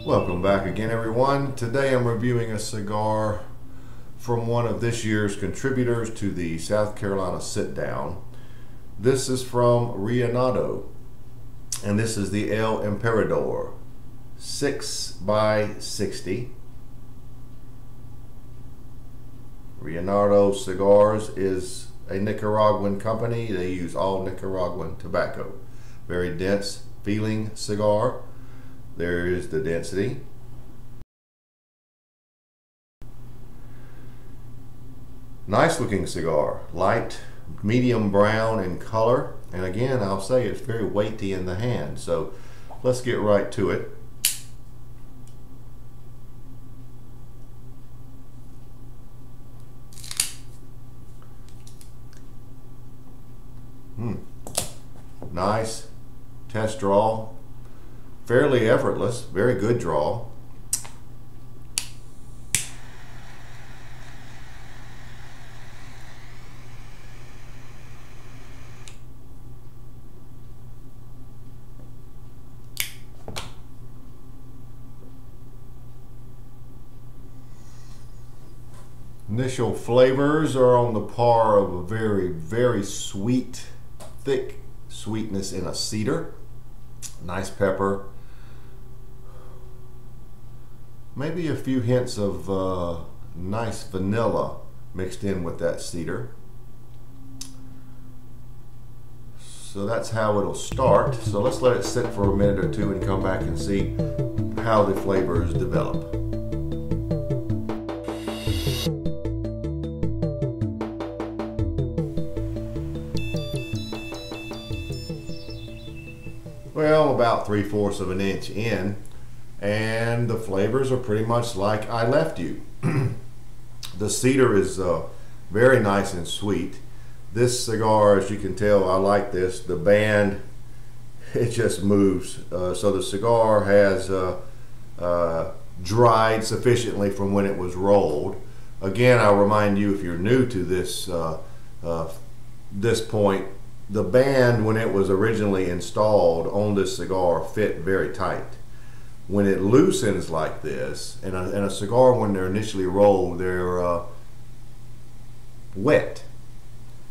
Welcome back again, everyone. Today I'm reviewing a cigar from one of this year's contributors to the South Carolina Sit Down. This is from Reinado, and this is the El Emperador 6x60. Reinado Cigars is a Nicaraguan company. They use all Nicaraguan tobacco. Very dense feeling cigar. There is the density. Nice looking cigar, light medium brown in color, and again I'll say it's very weighty in the hand, so let's get right to it. Nice test draw. Fairly effortless, very good draw. Initial flavors are on the par of a very sweet, thick sweetness in a cedar. Nice pepper. Maybe a few hints of nice vanilla mixed in with that cedar. So that's how it'll start. So let's let it sit for a minute or two and come back and see how the flavors develop. Well, about 3/4 of an inch in, and the flavors are pretty much like I left you. The cedar is very nice and sweet. This cigar, as you can tell, I like this. The band, it just moves. So the cigar has dried sufficiently from when it was rolled. Again, I'll remind you, if you're new to this point, the band, when it was originally installed on this cigar, fit very tight. When it loosens like this, and a cigar, when they're initially rolled, they're wet.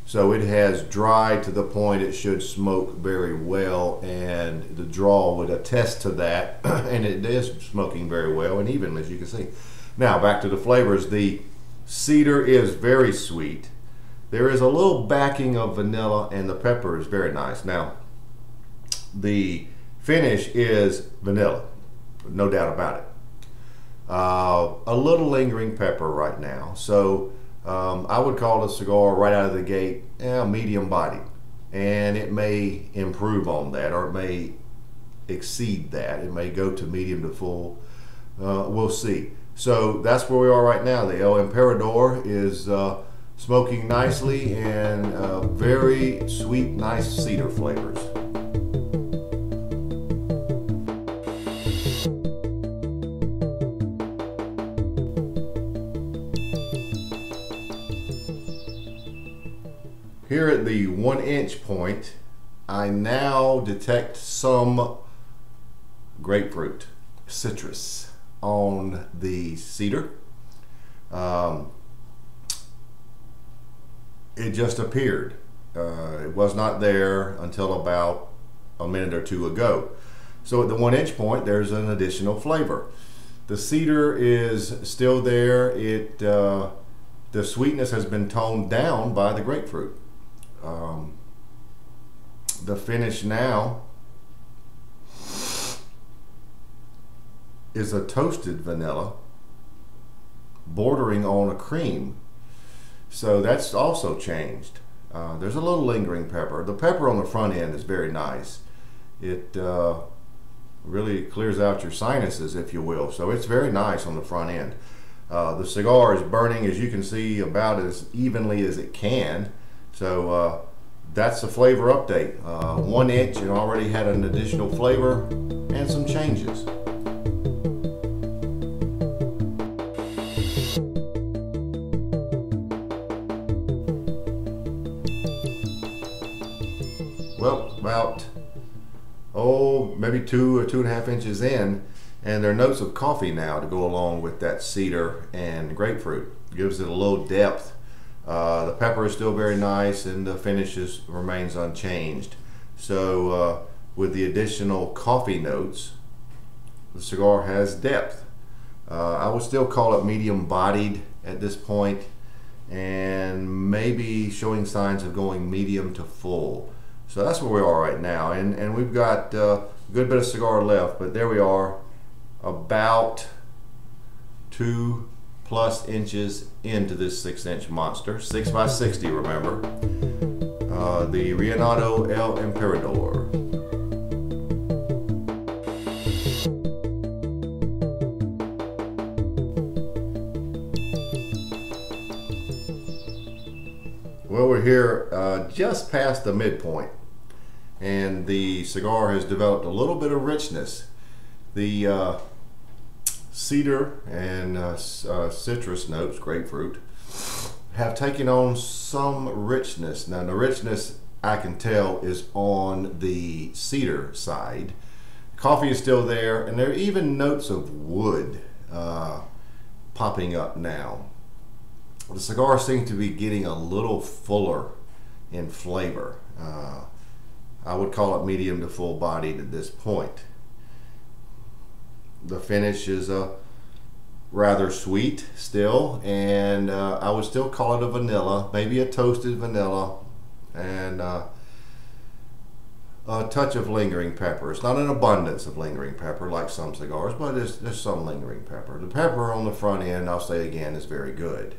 So it has dried to the point it should smoke very well, and the draw would attest to that. And it is smoking very well and even, as you can see. Now back to the flavors. The cedar is very sweet. There is a little backing of vanilla, and the pepper is very nice. Now, the finish is vanilla, no doubt about it. A little lingering pepper right now. So I would call the cigar right out of the gate medium bodied. And it may improve on that, or it may exceed that. It may go to medium to full. We'll see. So that's where we are right now. The El Emperador is smoking nicely, and very sweet, nice cedar flavors. Here at the 1 inch point, I now detect some grapefruit, citrus on the cedar. It just appeared. It was not there until about a minute or two ago. So at the 1 inch point, there's an additional flavor. The cedar is still there. The sweetness has been toned down by the grapefruit. The finish now is a toasted vanilla bordering on a cream. So that's also changed. There's a little lingering pepper. The pepper on the front end is very nice. It really clears out your sinuses, if you will. So it's very nice on the front end. The cigar is burning, as you can see, about as evenly as it can. So that's the flavor update. 1 inch and already had an additional flavor and some changes. well, about, oh, maybe 2 or 2.5 inches in, and there are notes of coffee now to go along with that cedar and grapefruit. Gives it a little depth. The pepper is still very nice, and the finish remains unchanged. So with the additional coffee notes, the cigar has depth. I would still call it medium bodied at this point, and maybe showing signs of going medium to full. So that's where we are right now, and we've got a good bit of cigar left, but there we are, about 2+ inches into this 6-inch monster, 6 by 60, remember, the Reinado El Emperador. Well, we're here just past the midpoint, and the cigar has developed a little bit of richness. The cedar and citrus notes, grapefruit, have taken on some richness. Now, the richness I can tell is on the cedar side. Coffee is still there, and there are even notes of wood popping up now. The cigar seems to be getting a little fuller in flavor. I would call it medium to full bodied at this point. The finish is rather sweet still, and I would still call it a vanilla, maybe a toasted vanilla, and a touch of lingering pepper. It's not an abundance of lingering pepper like some cigars, but there's some lingering pepper. The pepper on the front end, I'll say again, is very good.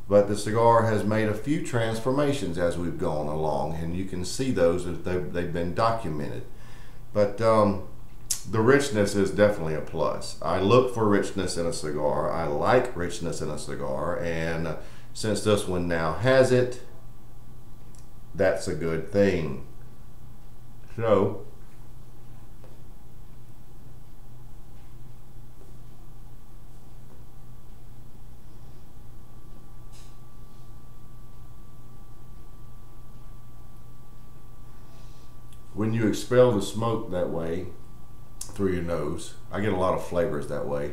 But the cigar has made a few transformations as we've gone along, and you can see those as they've been documented. But the richness is definitely a plus. I look for richness in a cigar. I like richness in a cigar, and since this one now has it, that's a good thing. So, when you expel the smoke that way through your nose, I get a lot of flavors that way.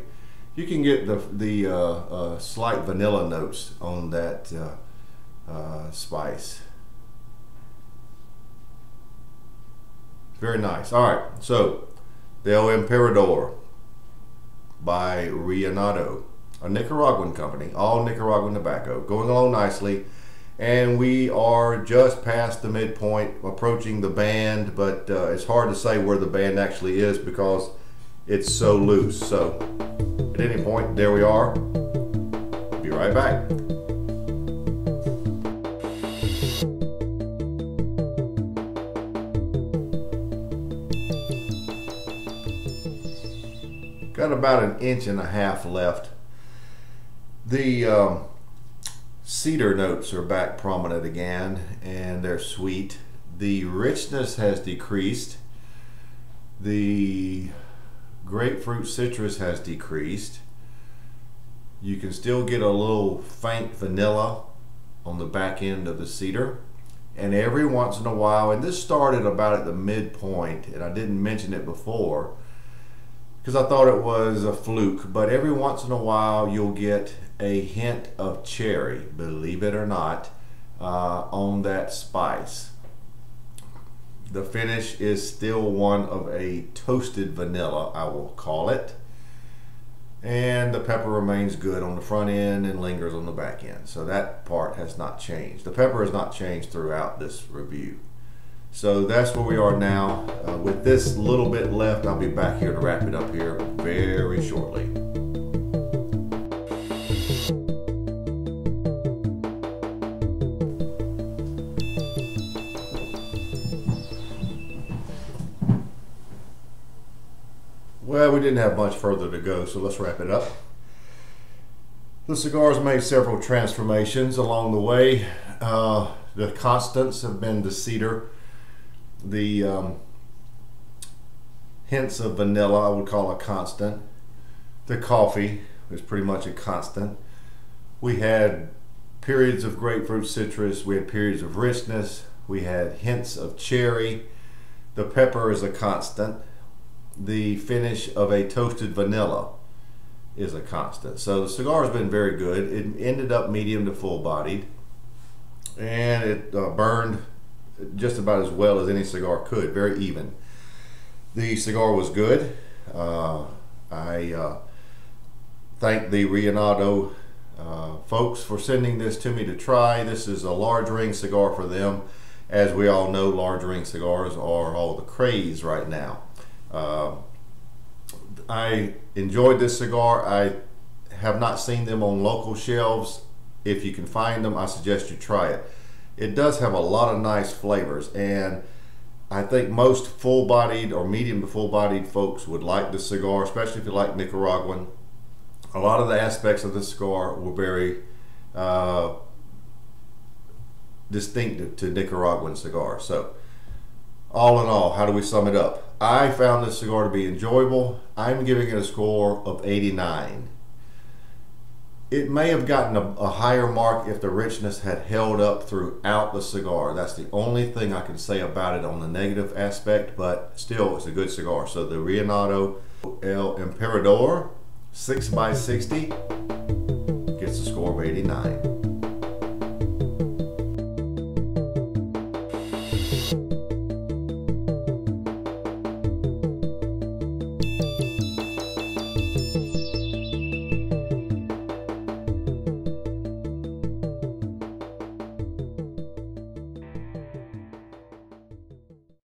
You can get the slight vanilla notes on that spice. Very nice. All right, so the El Emperador by Reinado, a Nicaraguan company, all Nicaraguan tobacco, going along nicely. And we are just past the midpoint, approaching the band, but it's hard to say where the band actually is because it's so loose. So at any point, there we are. Be right back. Got about 1.5 inches left. The cedar notes are back prominent again, and they're sweet. The richness has decreased. The grapefruit citrus has decreased. You can still get a little faint vanilla on the back end of the cedar. And every once in a while, and this started about at the midpoint, and I didn't mention it before because I thought it was a fluke, but every once in a while you'll get a hint of cherry, believe it or not, on that spice. The finish is still one of a toasted vanilla, I will call it. And the pepper remains good on the front end and lingers on the back end. So that part has not changed. The pepper has not changed throughout this review. So that's where we are now. With this little bit left, I'll be back here to wrap it up here very shortly. Well, we didn't have much further to go, so let's wrap it up. The cigar's made several transformations along the way. The constants have been the cedar. The hints of vanilla I would call a constant. The coffee is pretty much a constant. We had periods of grapefruit citrus. We had periods of richness. We had hints of cherry. The pepper is a constant. The finish of a toasted vanilla is a constant. So the cigar has been very good. It ended up medium to full bodied, and it burned just about as well as any cigar could, very even. The cigar was good. I thank the Reinado folks for sending this to me to try. This is a large ring cigar for them. As we all know, large ring cigars are all the craze right now. I enjoyed this cigar. I have not seen them on local shelves. If you can find them, I suggest you try it. It does have a lot of nice flavors, and I think most full-bodied or medium to full-bodied folks would like this cigar, especially if you like Nicaraguan. A lot of the aspects of the cigar were very distinctive to Nicaraguan cigars. So, all in all, how do we sum it up? I found this cigar to be enjoyable. I'm giving it a score of 89. It may have gotten a higher mark if the richness had held up throughout the cigar. That's the only thing I can say about it on the negative aspect, but still, it's a good cigar. So the Reinado El Emperador 6x60 gets a score of 89.